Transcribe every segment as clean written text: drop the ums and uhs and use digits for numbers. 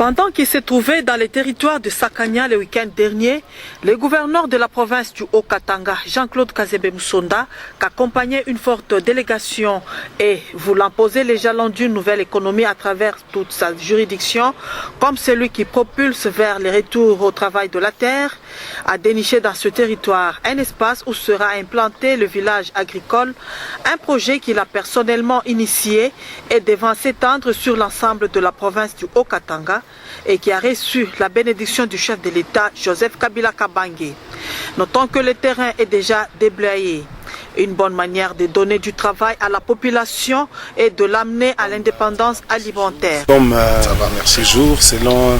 Pendant qu'il s'est trouvé dans les territoires de Sakanya le week-end dernier, le gouverneur de la province du Haut-Katanga, Jean-Claude Kazembe Musonda, qu'accompagnait une forte délégation et voulant poser les jalons d'une nouvelle économie à travers toute sa juridiction, comme celui qui propulse vers le retour au travail de la terre, a déniché dans ce territoire un espace où sera implanté le village agricole, un projet qu'il a personnellement initié et devant s'étendre sur l'ensemble de la province du Haut-Katanga, et qui a reçu la bénédiction du chef de l'État, Joseph Kabila Kabange. Notons que le terrain est déjà déblayé. Une bonne manière de donner du travail à la population et de l'amener à l'indépendance alimentaire. Comme ces jours, selon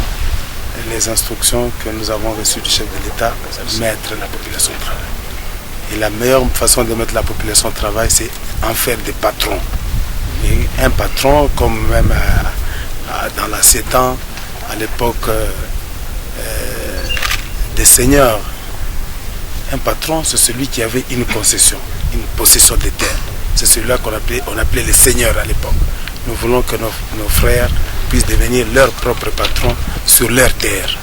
les instructions que nous avons reçues du chef de l'État, mettre la population au travail. Et la meilleure façon de mettre la population au travail, c'est en faire des patrons. Et un patron, comme même dans la 7 ans, à l'époque des seigneurs, un patron, c'est celui qui avait une concession, une possession de terre. C'est celui-là qu'on appelait les seigneurs à l'époque. Nous voulons que nos frères puissent devenir leurs propres patrons sur leur terre.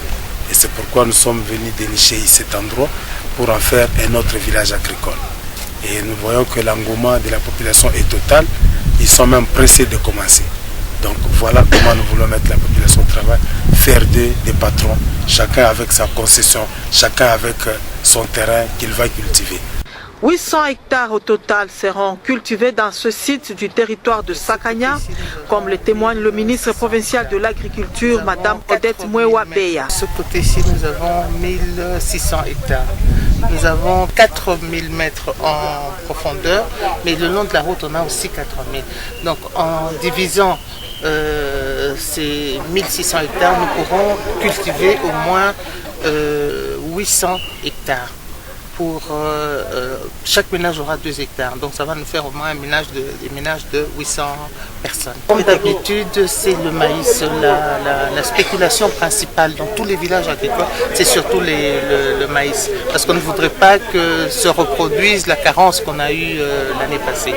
Et c'est pourquoi nous sommes venus dénicher cet endroit pour en faire un autre village agricole. Et nous voyons que l'engouement de la population est total. Ils sont même pressés de commencer. Donc voilà comment nous voulons mettre la population au travail, faire des patrons, chacun avec sa concession, chacun avec son terrain qu'il va cultiver. 800 hectares au total seront cultivés dans ce site du territoire de Sakanya, comme le témoigne le ministre provincial de l'Agriculture, Mme Odette Mwewa Beya. De ce côté-ci, nous avons 1600 hectares. Nous avons 4000 mètres en profondeur, mais le long de la route, on a aussi 4000. Donc en divisant ces 1600 hectares, nous pourrons cultiver au moins 800 hectares. Chaque ménage aura 2 hectares, donc ça va nous faire au moins des ménages de 800 personnes. Comme d'habitude, c'est le maïs, la spéculation principale dans tous les villages agricoles, c'est surtout le maïs, parce qu'on ne voudrait pas que se reproduise la carence qu'on a eue l'année passée.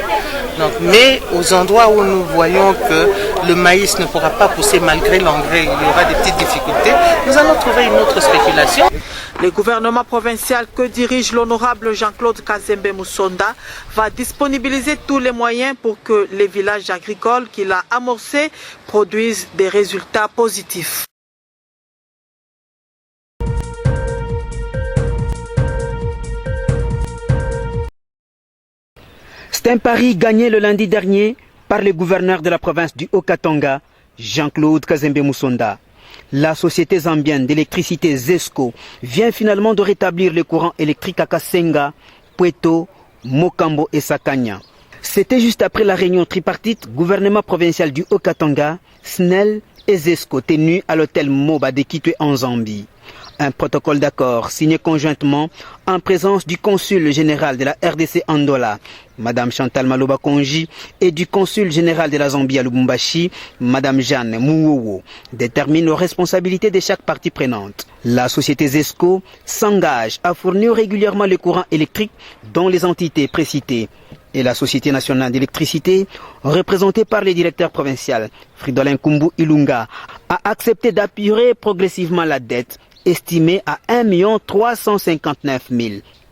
Donc, mais aux endroits où nous voyons que le maïs ne pourra pas pousser malgré l'engrais, il y aura des petites difficultés, nous allons trouver une autre spéculation. Le gouvernement provincial que dirige l'honorable Jean-Claude Kazembe Musonda va disponibiliser tous les moyens pour que les villages agricoles qu'il a amorcés produisent des résultats positifs. C'est un pari gagné le lundi dernier par le gouverneur de la province du Haut-Katanga, Jean-Claude Kazembe Musonda. La société zambienne d'électricité ZESCO vient finalement de rétablir le courant électrique à Kasenga, Pweto, Mokambo et Sakanya. C'était juste après la réunion tripartite gouvernement provincial du Haut-Katanga, SNEL et ZESCO tenue à l'hôtel Moba de Kitwe en Zambie. Un protocole d'accord signé conjointement en présence du consul général de la RDC Andola, Madame Chantal Maloba Konji, et du consul général de la Zambie à Lubumbashi, Madame Jeanne Mouwowo, détermine les responsabilités de chaque partie prenante. La société ZESCO s'engage à fournir régulièrement le courant électrique dont les entités précitées. Et la Société nationale d'électricité, représentée par le directeur provincial Fridolin Kumbu Ilunga, a accepté d'apurer progressivement la dette estimée à 1 359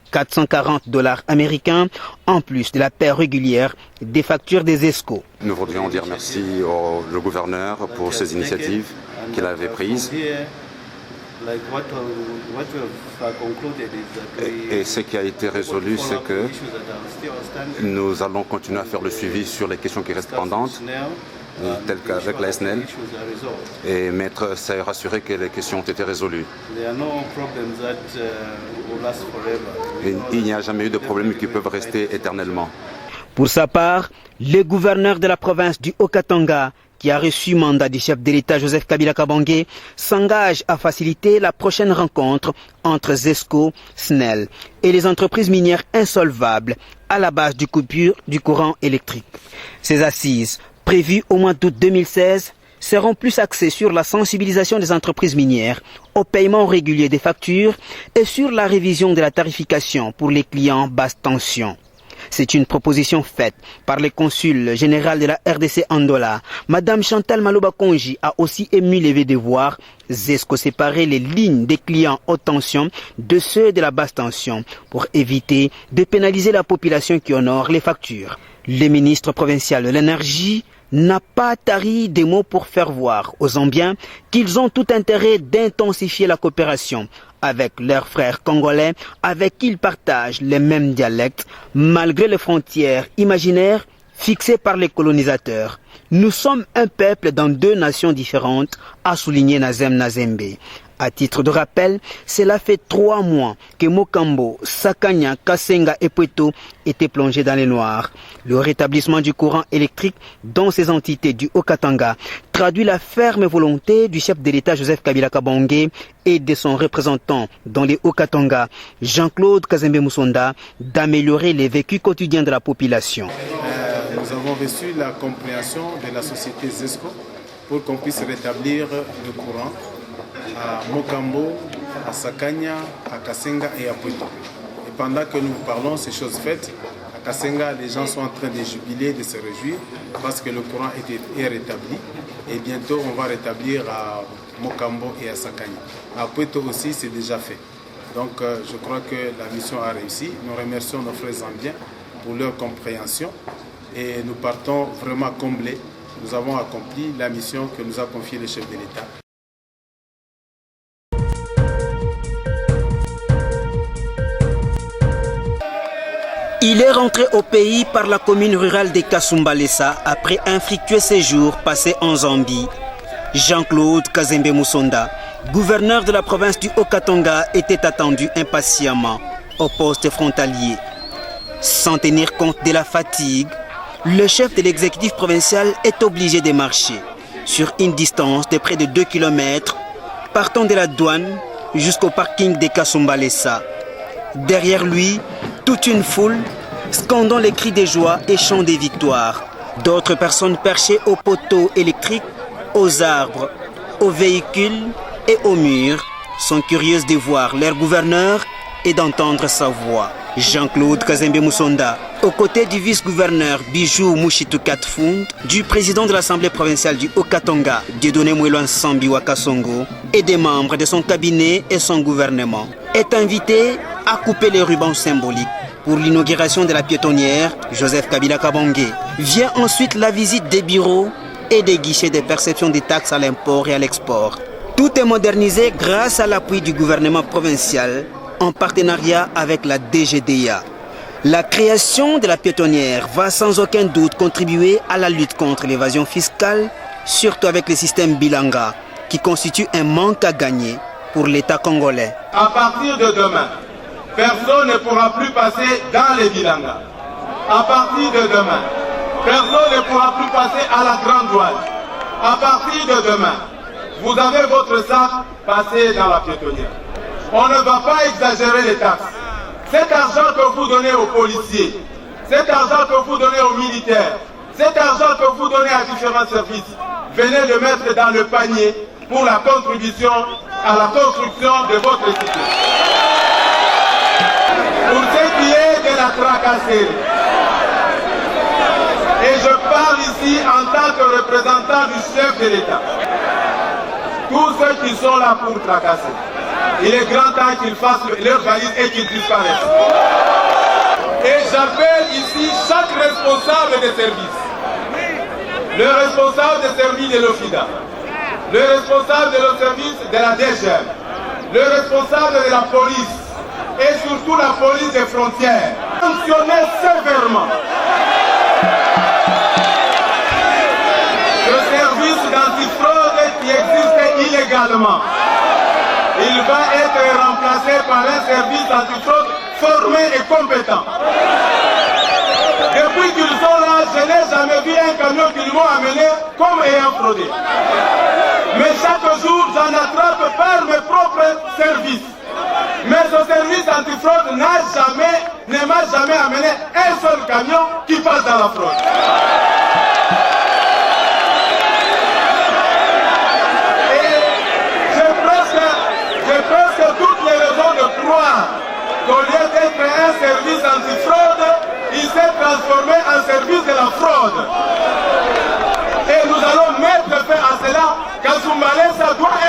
440 $ américains, en plus de la paie régulière des factures des ESCO. Nous voudrions dire merci au gouverneur pour ces initiatives qu'il avait prises. Et ce qui a été résolu, c'est que nous allons continuer à faire le suivi sur les questions qui restent pendantes, telles qu'avec la SNEL, et s'est rassuré que les questions ont été résolues. Il n'y a jamais eu de problèmes qui peuvent rester éternellement. Pour sa part, le gouverneur de la province du Haut-Katanga, qui a reçu mandat du chef de l'État Joseph Kabila Kabange, s'engage à faciliter la prochaine rencontre entre ZESCO, SNEL et les entreprises minières insolvables à la base du coupure du courant électrique. Ces assises, prévues au mois d'août 2016, seront plus axées sur la sensibilisation des entreprises minières au paiement régulier des factures et sur la révision de la tarification pour les clients basse tension. C'est une proposition faite par le consul général de la RDC Andola. Madame Chantal Maloba Konji a aussi émis lever de voir ZESCO séparer les lignes des clients haute tension de ceux de la basse tension pour éviter de pénaliser la population qui honore les factures. Le ministre provincial de l'énergie n'a pas tari des mots pour faire voir aux Zambiens qu'ils ont tout intérêt d'intensifier la coopération avec leurs frères congolais avec qui ils partagent les mêmes dialectes malgré les frontières imaginaires fixées par les colonisateurs. Nous sommes un peuple dans deux nations différentes, a souligné Nazem Nazembe. À titre de rappel, cela fait 3 mois que Mokambo, Sakanya, Kasenga et Pweto étaient plongés dans les noirs. Le rétablissement du courant électrique dans ces entités du Haut-Katanga traduit la ferme volonté du chef de l'État Joseph Kabila Kabange et de son représentant dans les Haut-Katanga, Jean-Claude Kazembe Musonda, d'améliorer les vécus quotidiens de la population. Nous avons reçu la compréhension de la société ZESCO pour qu'on puisse rétablir le courant à Mokambo, à Sakanya, à Kasenga et à Pweto. Et pendant que nous parlons, ces choses faites, à Kasenga, les gens sont en train de jubiler, de se réjouir parce que le courant est rétabli. Et bientôt, on va rétablir à Mokambo et à Sakanya. À Pweto aussi, c'est déjà fait. Donc, je crois que la mission a réussi. Nous remercions nos frères zambiens pour leur compréhension. Et nous partons vraiment comblés. Nous avons accompli la mission que nous a confiée le chef de l'État. Il est rentré au pays par la commune rurale de Kasumbalesa après un fructueux séjour passé en Zambie. Jean-Claude Kazembe Musonda, gouverneur de la province du Haut-Katanga, était attendu impatiemment au poste frontalier. Sans tenir compte de la fatigue, le chef de l'exécutif provincial est obligé de marcher sur une distance de près de 2 km, partant de la douane jusqu'au parking de Kasumbalesa. Derrière lui, toute une foule, scandant les cris de joie et chants de victoire. D'autres personnes perchées aux poteaux électriques, aux arbres, aux véhicules et aux murs sont curieuses de voir leur gouverneur et d'entendre sa voix. Jean-Claude Kazembe Musonda, aux côtés du vice-gouverneur Bijou Mouchitou Katfound, du président de l'Assemblée provinciale du Haut-Katanga, Dieudonné Mouelouan Sambi Wakasongo, et des membres de son cabinet et son gouvernement, est invité à couper les rubans symboliques pour l'inauguration de la piétonnière Joseph Kabila Kabange. Vient ensuite la visite des bureaux et des guichets de perception des taxes à l'import et à l'export. Tout est modernisé grâce à l'appui du gouvernement provincial en partenariat avec la DGDA. La création de la piétonnière va sans aucun doute contribuer à la lutte contre l'évasion fiscale, surtout avec le système Bilanga, qui constitue un manque à gagner pour l'État congolais. À partir de demain, personne ne pourra plus passer dans les Bilanga. À partir de demain, personne ne pourra plus passer à la Grande Douane. À partir de demain, vous avez votre sac, passez dans la piétonnière. On ne va pas exagérer les taxes. Cet argent que vous donnez aux policiers, cet argent que vous donnez aux militaires, cet argent que vous donnez à différents services, venez le mettre dans le panier pour la contribution à la construction de votre cité. Pour ce qui est de la tracasserie, et je parle ici en tant que représentant du chef de l'État, tous ceux qui sont là pour tracasser, il est grand temps qu'ils fassent leur valise et qu'ils disparaissent. Et j'appelle ici chaque responsable des services. Le responsable des services de l'OFIDA, le responsable de service de la DGM, le responsable de la police et surtout la police des frontières. Sanctionner sévèrement le service d'antifraude qui existe illégalement. Il va être remplacé par un service d'antifraude formé et compétent. Depuis qu'ils sont là, je n'ai jamais vu un camion qu'ils m'ont amené comme ayant fraudé. Mais chaque jour, j'en attrape par mes propres services. Mais ce service antifraude ne m'a jamais amené un seul camion qui passe dans la fraude. J'ai presque toutes les raisons de croire qu'au lieu d'être un service antifraude, il s'est transformé en service de la fraude. Et nous allons mettre fin à cela. Kasumbalesa doit